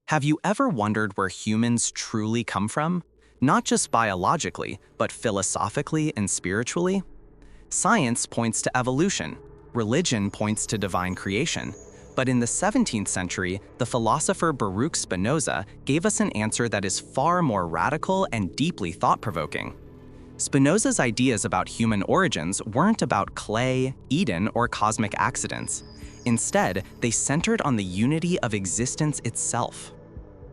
Have you ever wondered where humans truly come from? Not just biologically, but philosophically and spiritually? Science points to evolution. Religion points to divine creation. But in the 17th century, the philosopher Baruch Spinoza gave us an answer that is far more radical and deeply thought-provoking. Spinoza's ideas about human origins weren't about clay, Eden, or cosmic accidents. Instead, they centered on the unity of existence itself.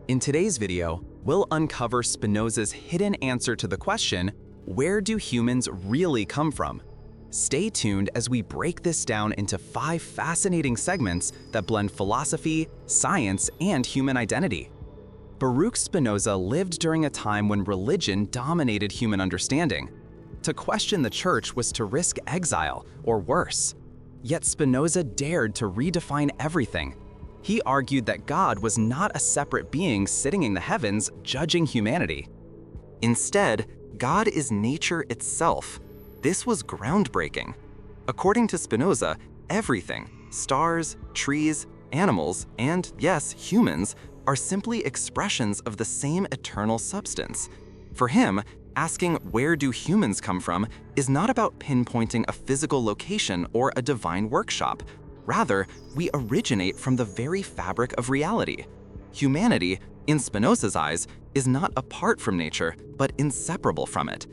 In today's video, we'll uncover Spinoza's hidden answer to the question, where do humans really come from? Stay tuned as we break this down into 5 fascinating segments that blend philosophy, science, and human identity. Baruch Spinoza lived during a time when religion dominated human understanding. To question the church was to risk exile, or worse. Yet Spinoza dared to redefine everything. He argued that God was not a separate being sitting in the heavens judging humanity. Instead, God is nature itself. This was groundbreaking. According to Spinoza, everything, stars, trees, animals, and yes, humans, are simply expressions of the same eternal substance. For him, asking where do humans come from is not about pinpointing a physical location or a divine workshop. Rather, we originate from the very fabric of reality. Humanity, in Spinoza's eyes, is not apart from nature, but inseparable from it.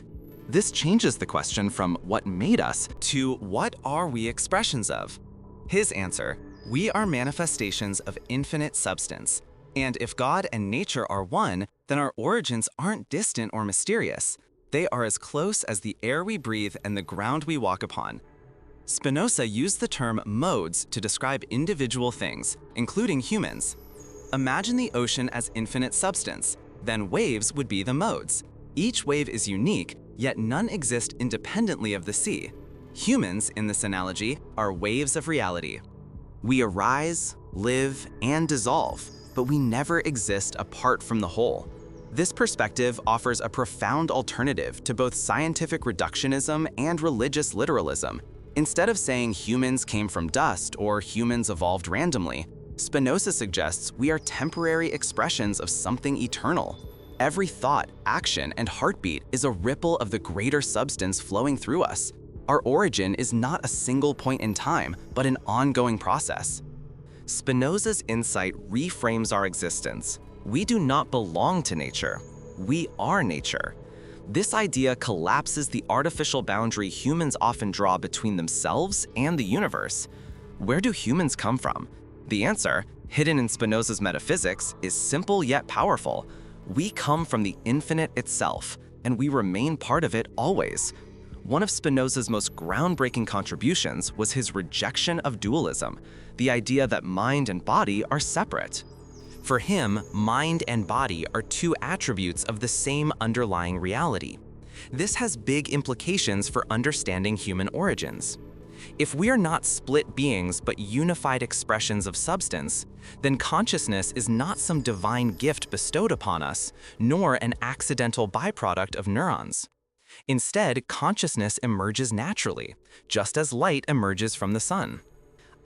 This changes the question from what made us to what are we expressions of? His answer, we are manifestations of infinite substance. And if God and nature are one, then our origins aren't distant or mysterious. They are as close as the air we breathe and the ground we walk upon. Spinoza used the term modes to describe individual things, including humans. Imagine the ocean as infinite substance, then waves would be the modes. Each wave is unique, yet none exist independently of the sea. Humans, in this analogy, are waves of reality. We arise, live, and dissolve, but we never exist apart from the whole. This perspective offers a profound alternative to both scientific reductionism and religious literalism. Instead of saying humans came from dust or humans evolved randomly, Spinoza suggests we are temporary expressions of something eternal. Every thought, action, and heartbeat is a ripple of the greater substance flowing through us. Our origin is not a single point in time, but an ongoing process. Spinoza's insight reframes our existence. We do not belong to nature. We are nature. This idea collapses the artificial boundary humans often draw between themselves and the universe. Where do humans come from? The answer, hidden in Spinoza's metaphysics, is simple yet powerful. We come from the infinite itself, and we remain part of it always. One of Spinoza's most groundbreaking contributions was his rejection of dualism, the idea that mind and body are separate. For him, mind and body are two attributes of the same underlying reality. This has big implications for understanding human origins. If we are not split beings but unified expressions of substance, then consciousness is not some divine gift bestowed upon us, nor an accidental byproduct of neurons. Instead, consciousness emerges naturally, just as light emerges from the sun.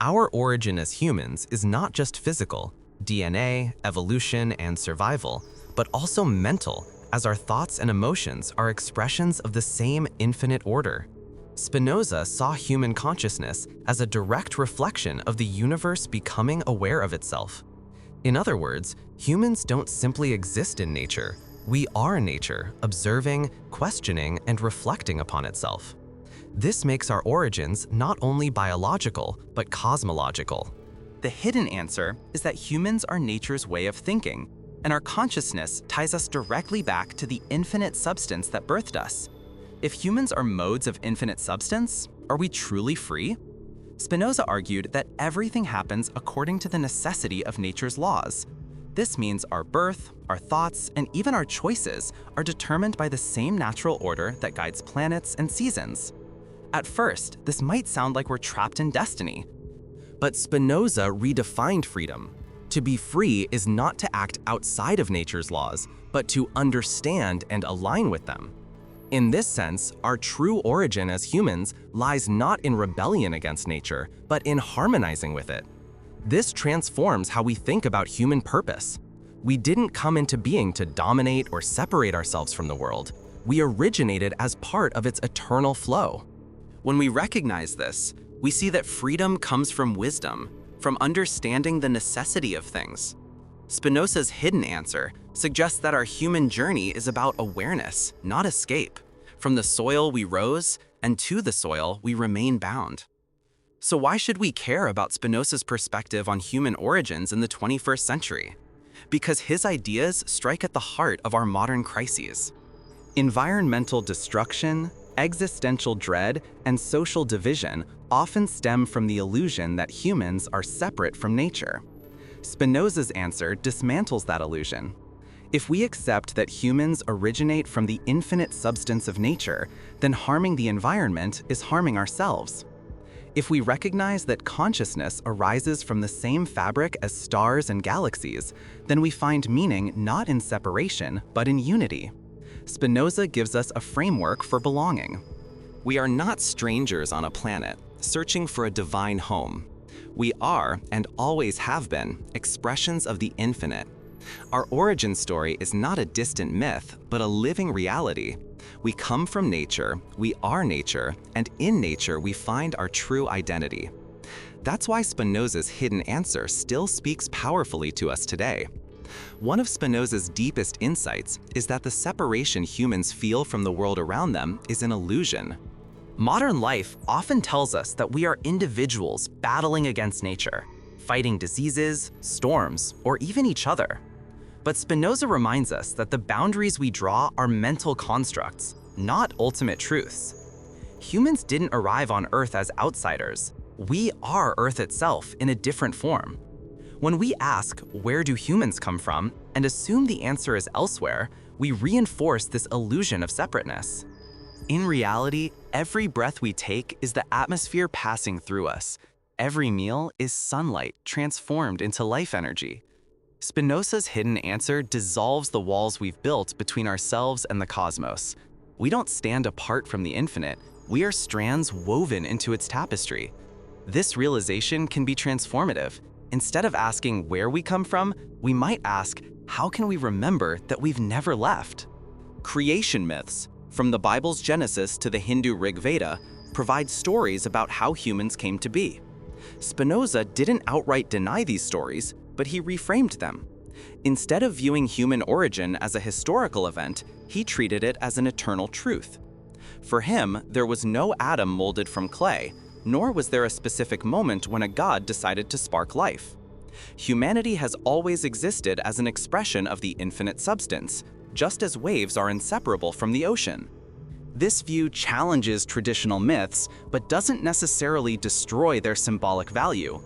Our origin as humans is not just physical, DNA, evolution, and survival, but also mental, as our thoughts and emotions are expressions of the same infinite order. Spinoza saw human consciousness as a direct reflection of the universe becoming aware of itself. In other words, humans don't simply exist in nature. We are nature, observing, questioning, and reflecting upon itself. This makes our origins not only biological, but cosmological. The hidden answer is that humans are nature's way of thinking, and our consciousness ties us directly back to the infinite substance that birthed us. If humans are modes of infinite substance, are we truly free? Spinoza argued that everything happens according to the necessity of nature's laws. This means our birth, our thoughts, and even our choices are determined by the same natural order that guides planets and seasons. At first, this might sound like we're trapped in destiny. But Spinoza redefined freedom. To be free is not to act outside of nature's laws, but to understand and align with them. In this sense, our true origin as humans lies not in rebellion against nature, but in harmonizing with it. This transforms how we think about human purpose. We didn't come into being to dominate or separate ourselves from the world. We originated as part of its eternal flow. When we recognize this, we see that freedom comes from wisdom, from understanding the necessity of things. Spinoza's hidden answer suggests that our human journey is about awareness, not escape. From the soil we rose, and to the soil we remain bound. So why should we care about Spinoza's perspective on human origins in the 21st century? Because his ideas strike at the heart of our modern crises. Environmental destruction, existential dread, and social division often stem from the illusion that humans are separate from nature. Spinoza's answer dismantles that illusion. If we accept that humans originate from the infinite substance of nature, then harming the environment is harming ourselves. If we recognize that consciousness arises from the same fabric as stars and galaxies, then we find meaning not in separation, but in unity. Spinoza gives us a framework for belonging. We are not strangers on a planet, searching for a divine home. We are, and always have been, expressions of the infinite. Our origin story is not a distant myth, but a living reality. We come from nature, we are nature, and in nature we find our true identity. That's why Spinoza's hidden answer still speaks powerfully to us today. One of Spinoza's deepest insights is that the separation humans feel from the world around them is an illusion. Modern life often tells us that we are individuals battling against nature, fighting diseases, storms, or even each other. But Spinoza reminds us that the boundaries we draw are mental constructs, not ultimate truths. Humans didn't arrive on Earth as outsiders. We are Earth itself in a different form. When we ask, where do humans come from, and assume the answer is elsewhere, we reinforce this illusion of separateness. In reality, every breath we take is the atmosphere passing through us. Every meal is sunlight transformed into life energy. Spinoza's hidden answer dissolves the walls we've built between ourselves and the cosmos. We don't stand apart from the infinite, we are strands woven into its tapestry. This realization can be transformative. Instead of asking where we come from, we might ask, how can we remember that we've never left? Creation myths, from the Bible's Genesis to the Hindu Rig Veda, provide stories about how humans came to be. Spinoza didn't outright deny these stories, but he reframed them. Instead of viewing human origin as a historical event, he treated it as an eternal truth. For him, there was no atom molded from clay, nor was there a specific moment when a god decided to spark life. Humanity has always existed as an expression of the infinite substance, just as waves are inseparable from the ocean. This view challenges traditional myths, but doesn't necessarily destroy their symbolic value.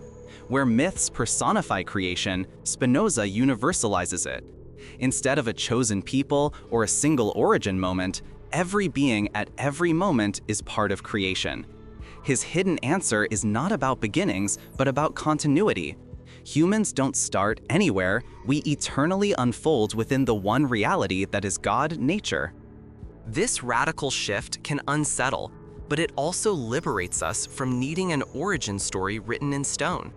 Where myths personify creation, Spinoza universalizes it. Instead of a chosen people or a single origin moment, every being at every moment is part of creation. His hidden answer is not about beginnings, but about continuity. Humans don't start anywhere, we eternally unfold within the one reality that is God, nature. This radical shift can unsettle, but it also liberates us from needing an origin story written in stone.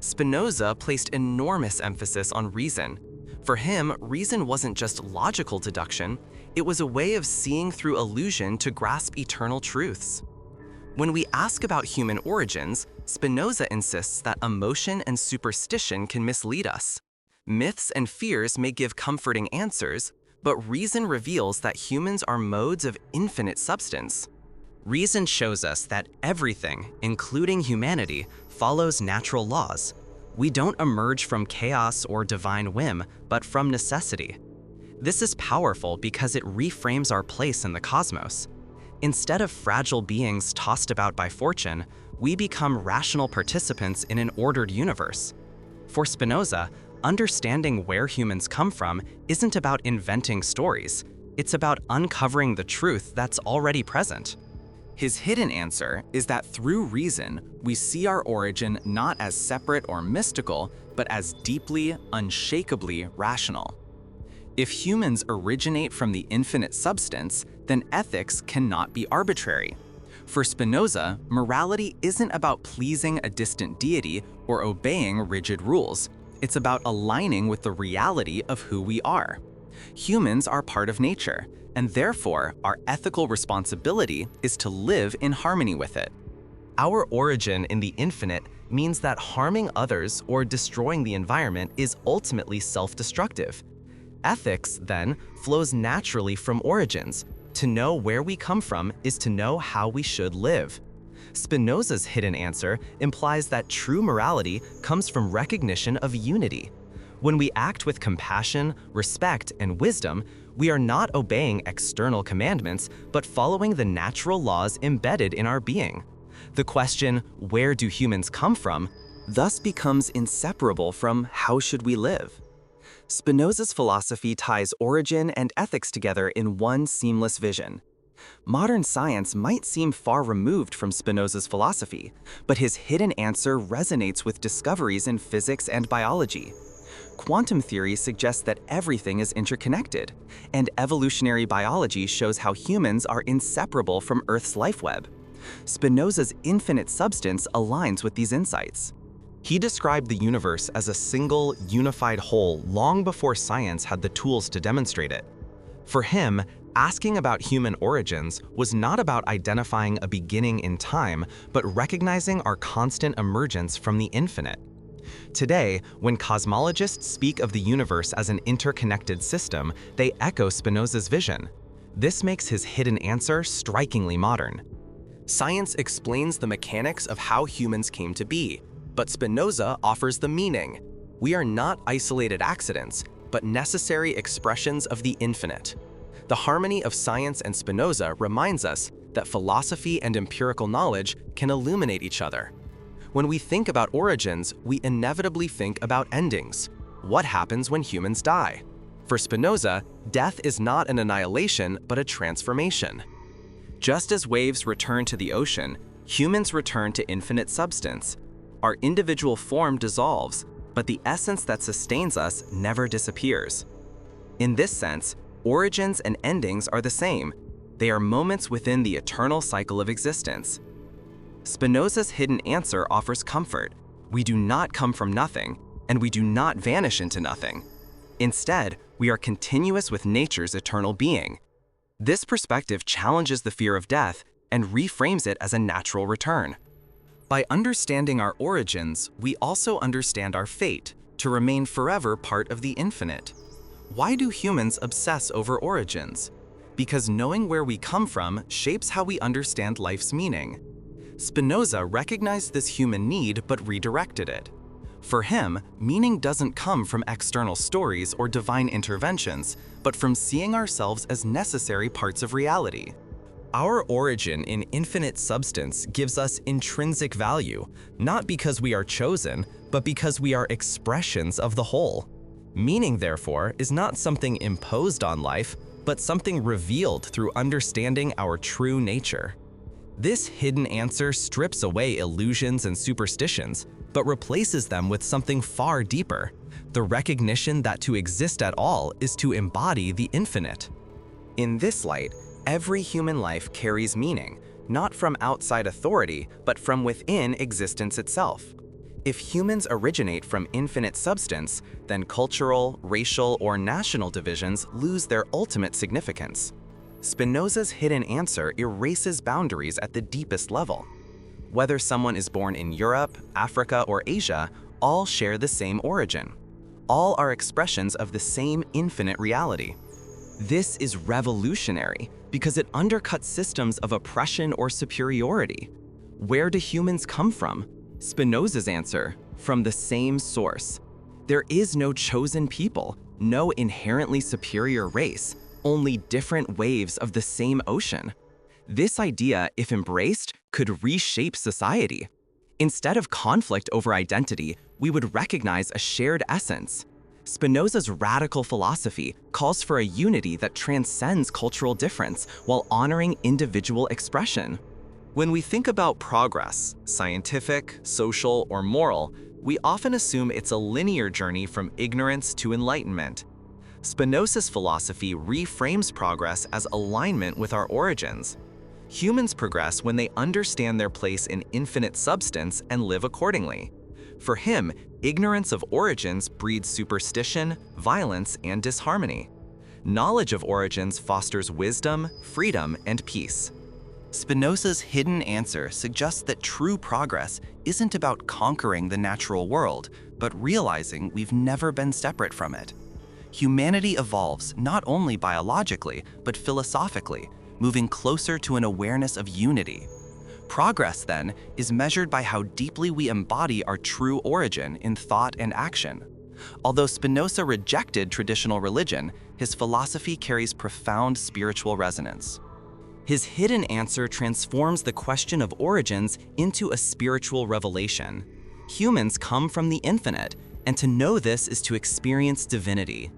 Spinoza placed enormous emphasis on reason. For him, reason wasn't just logical deduction, it was a way of seeing through illusion to grasp eternal truths. When we ask about human origins, Spinoza insists that emotion and superstition can mislead us. Myths and fears may give comforting answers, but reason reveals that humans are modes of infinite substance. Reason shows us that everything, including humanity, follows natural laws. We don't emerge from chaos or divine whim, but from necessity. This is powerful because it reframes our place in the cosmos. Instead of fragile beings tossed about by fortune, we become rational participants in an ordered universe. For Spinoza, understanding where humans come from isn't about inventing stories. It's about uncovering the truth that's already present. His hidden answer is that through reason, we see our origin not as separate or mystical, but as deeply, unshakably rational. If humans originate from the infinite substance, then ethics cannot be arbitrary. For Spinoza, morality isn't about pleasing a distant deity or obeying rigid rules. It's about aligning with the reality of who we are. Humans are part of nature, and therefore our ethical responsibility is to live in harmony with it. Our origin in the infinite means that harming others or destroying the environment is ultimately self-destructive. Ethics, then, flows naturally from origins. To know where we come from is to know how we should live. Spinoza's hidden answer implies that true morality comes from recognition of unity. When we act with compassion, respect, and wisdom, we are not obeying external commandments, but following the natural laws embedded in our being. The question, where do humans come from, thus becomes inseparable from how should we live. Spinoza's philosophy ties origin and ethics together in one seamless vision. Modern science might seem far removed from Spinoza's philosophy, but his hidden answer resonates with discoveries in physics and biology. Quantum theory suggests that everything is interconnected, and evolutionary biology shows how humans are inseparable from Earth's lifeweb. Spinoza's infinite substance aligns with these insights. He described the universe as a single, unified whole long before science had the tools to demonstrate it. For him, asking about human origins was not about identifying a beginning in time, but recognizing our constant emergence from the infinite. Today, when cosmologists speak of the universe as an interconnected system, they echo Spinoza's vision. This makes his hidden answer strikingly modern. Science explains the mechanics of how humans came to be, but Spinoza offers the meaning. We are not isolated accidents, but necessary expressions of the infinite. The harmony of science and Spinoza reminds us that philosophy and empirical knowledge can illuminate each other. When we think about origins, we inevitably think about endings. What happens when humans die? For Spinoza, death is not an annihilation, but a transformation. Just as waves return to the ocean, humans return to infinite substance. Our individual form dissolves, but the essence that sustains us never disappears. In this sense, origins and endings are the same. They are moments within the eternal cycle of existence. Spinoza's hidden answer offers comfort. We do not come from nothing, and we do not vanish into nothing. Instead, we are continuous with nature's eternal being. This perspective challenges the fear of death and reframes it as a natural return. By understanding our origins, we also understand our fate, to remain forever part of the infinite. Why do humans obsess over origins? Because knowing where we come from shapes how we understand life's meaning. Spinoza recognized this human need but redirected it. For him, meaning doesn't come from external stories or divine interventions, but from seeing ourselves as necessary parts of reality. Our origin in infinite substance gives us intrinsic value, not because we are chosen, but because we are expressions of the whole. Meaning, therefore, is not something imposed on life, but something revealed through understanding our true nature. This hidden answer strips away illusions and superstitions, but replaces them with something far deeper, the recognition that to exist at all is to embody the infinite. In this light, every human life carries meaning, not from outside authority, but from within existence itself. If humans originate from infinite substance, then cultural, racial, or national divisions lose their ultimate significance. Spinoza's hidden answer erases boundaries at the deepest level. Whether someone is born in Europe, Africa, or Asia, all share the same origin. All are expressions of the same infinite reality. This is revolutionary because it undercuts systems of oppression or superiority. Where do humans come from? Spinoza's answer, from the same source. There is no chosen people, no inherently superior race, only different waves of the same ocean. This idea, if embraced, could reshape society. Instead of conflict over identity, we would recognize a shared essence. Spinoza's radical philosophy calls for a unity that transcends cultural difference while honoring individual expression. When we think about progress, scientific, social, or moral, we often assume it's a linear journey from ignorance to enlightenment. Spinoza's philosophy reframes progress as alignment with our origins. Humans progress when they understand their place in infinite substance and live accordingly. For him, ignorance of origins breeds superstition, violence, and disharmony. Knowledge of origins fosters wisdom, freedom, and peace. Spinoza's hidden answer suggests that true progress isn't about conquering the natural world, but realizing we've never been separate from it. Humanity evolves not only biologically, but philosophically, moving closer to an awareness of unity. Progress, then, is measured by how deeply we embody our true origin in thought and action. Although Spinoza rejected traditional religion, his philosophy carries profound spiritual resonance. His hidden answer transforms the question of origins into a spiritual revelation. Humans come from the infinite, and to know this is to experience divinity.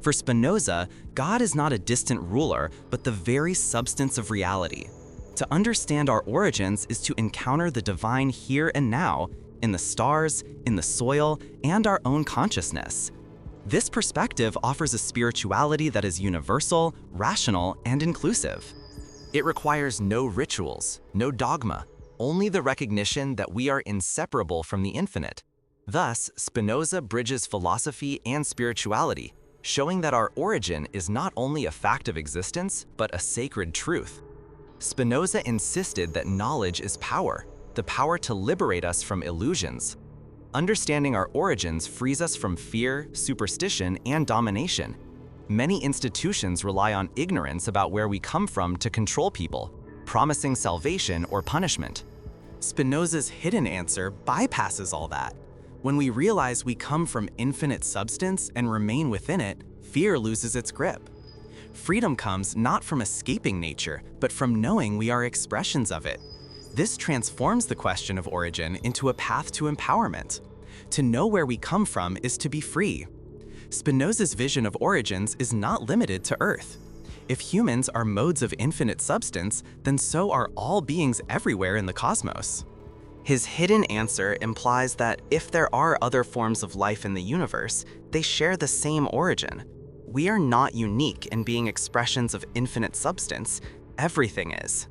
For Spinoza, God is not a distant ruler, but the very substance of reality. To understand our origins is to encounter the divine here and now, in the stars, in the soil, and our own consciousness. This perspective offers a spirituality that is universal, rational, and inclusive. It requires no rituals, no dogma, only the recognition that we are inseparable from the infinite. Thus, Spinoza bridges philosophy and spirituality, showing that our origin is not only a fact of existence, but a sacred truth. Spinoza insisted that knowledge is power, the power to liberate us from illusions. Understanding our origins frees us from fear, superstition, and domination. Many institutions rely on ignorance about where we come from to control people, promising salvation or punishment. Spinoza's hidden answer bypasses all that. When we realize we come from infinite substance and remain within it, fear loses its grip. Freedom comes not from escaping nature, but from knowing we are expressions of it. This transforms the question of origin into a path to empowerment. To know where we come from is to be free. Spinoza's vision of origins is not limited to Earth. If humans are modes of infinite substance, then so are all beings everywhere in the cosmos. His hidden answer implies that if there are other forms of life in the universe, they share the same origin. We are not unique in being expressions of infinite substance. Everything is.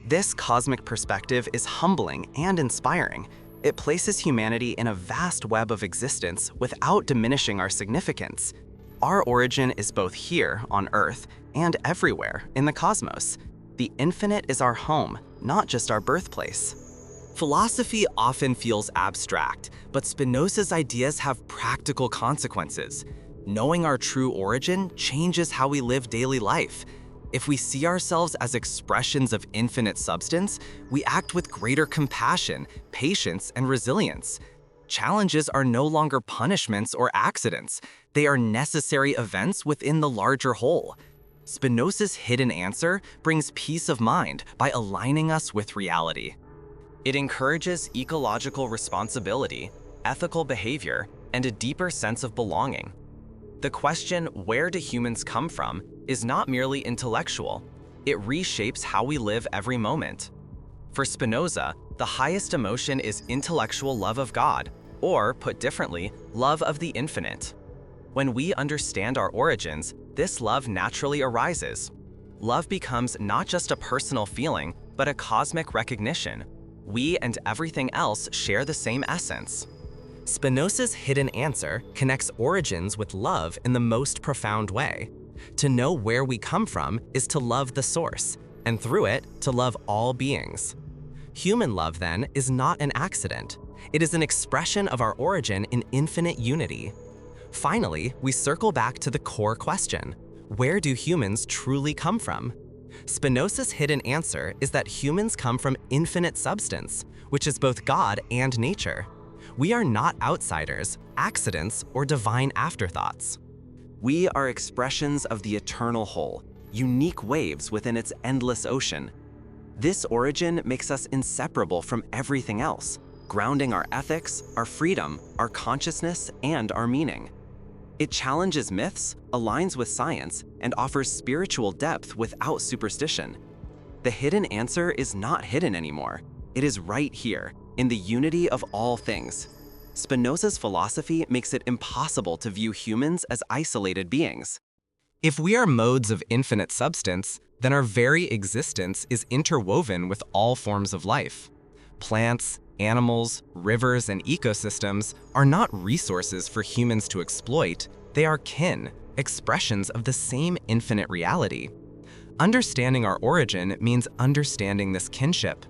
This cosmic perspective is humbling and inspiring. It places humanity in a vast web of existence without diminishing our significance. Our origin is both here on Earth and everywhere in the cosmos. The infinite is our home, not just our birthplace. Philosophy often feels abstract, but Spinoza's ideas have practical consequences. Knowing our true origin changes how we live daily life. If we see ourselves as expressions of infinite substance, we act with greater compassion, patience, and resilience. Challenges are no longer punishments or accidents. They are necessary events within the larger whole. Spinoza's hidden answer brings peace of mind by aligning us with reality. It encourages ecological responsibility, ethical behavior, and a deeper sense of belonging. The question, where do humans come from, is not merely intellectual. It reshapes how we live every moment. For Spinoza, the highest emotion is intellectual love of God, or, put differently, love of the infinite. When we understand our origins, this love naturally arises. Love becomes not just a personal feeling, but a cosmic recognition. We and everything else share the same essence. Spinoza's hidden answer connects origins with love in the most profound way. To know where we come from is to love the source, and through it, to love all beings. Human love, then, is not an accident. It is an expression of our origin in infinite unity. Finally, we circle back to the core question: where do humans truly come from? Spinoza's hidden answer is that humans come from infinite substance, which is both God and nature. We are not outsiders, accidents, or divine afterthoughts. We are expressions of the eternal whole, unique waves within its endless ocean. This origin makes us inseparable from everything else, grounding our ethics, our freedom, our consciousness, and our meaning. It challenges myths, aligns with science, and offers spiritual depth without superstition. The hidden answer is not hidden anymore. It is right here, in the unity of all things. Spinoza's philosophy makes it impossible to view humans as isolated beings. If we are modes of infinite substance, then our very existence is interwoven with all forms of life. Plants, Animals, rivers, and ecosystems are not resources for humans to exploit, they are kin, expressions of the same infinite reality. Understanding our origin means understanding this kinship.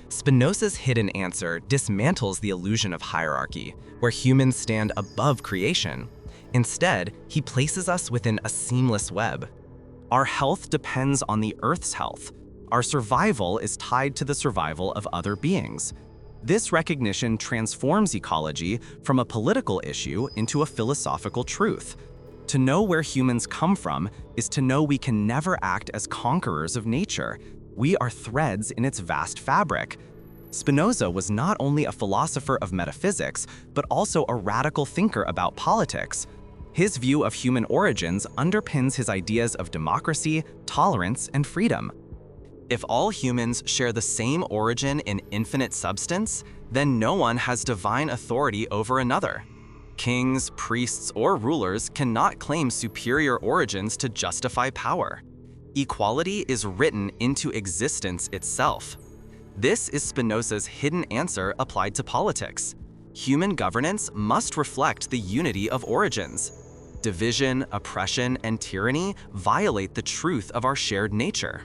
Spinoza's hidden answer dismantles the illusion of hierarchy, where humans stand above creation. Instead, he places us within a seamless web. Our health depends on the Earth's health. Our survival is tied to the survival of other beings. This recognition transforms ecology from a political issue into a philosophical truth. To know where humans come from is to know we can never act as conquerors of nature. We are threads in its vast fabric. Spinoza was not only a philosopher of metaphysics, but also a radical thinker about politics. His view of human origins underpins his ideas of democracy, tolerance, and freedom. If all humans share the same origin in infinite substance, then no one has divine authority over another. Kings, priests, or rulers cannot claim superior origins to justify power. Equality is written into existence itself. This is Spinoza's hidden answer applied to politics. Human governance must reflect the unity of origins. Division, oppression, and tyranny violate the truth of our shared nature.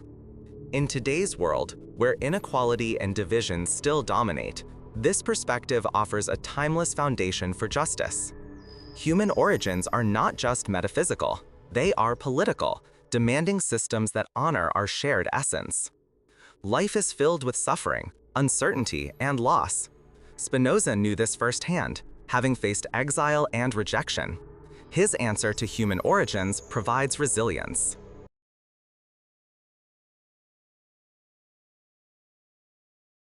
In today's world, where inequality and division still dominate, this perspective offers a timeless foundation for justice. Human origins are not just metaphysical, they are political, demanding systems that honor our shared essence. Life is filled with suffering, uncertainty, and loss. Spinoza knew this firsthand, having faced exile and rejection. His answer to human origins provides resilience.